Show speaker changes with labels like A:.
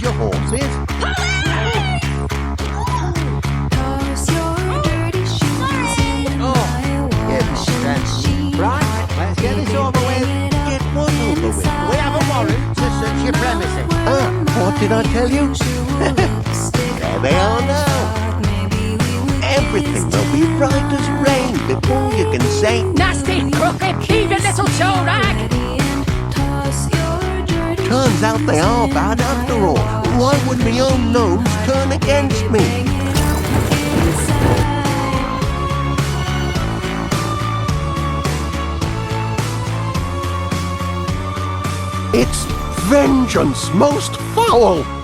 A: your horses? Right, let's get this over with. Get what over with? We have a warrant to search your premises. What did I tell you? There they are now. Everything will be right as rain before you can say,
B: Nasty, crooked, heathen little show rag!
A: turns out they are bad after all. Why would my own nose turn against me? It's vengeance most foul!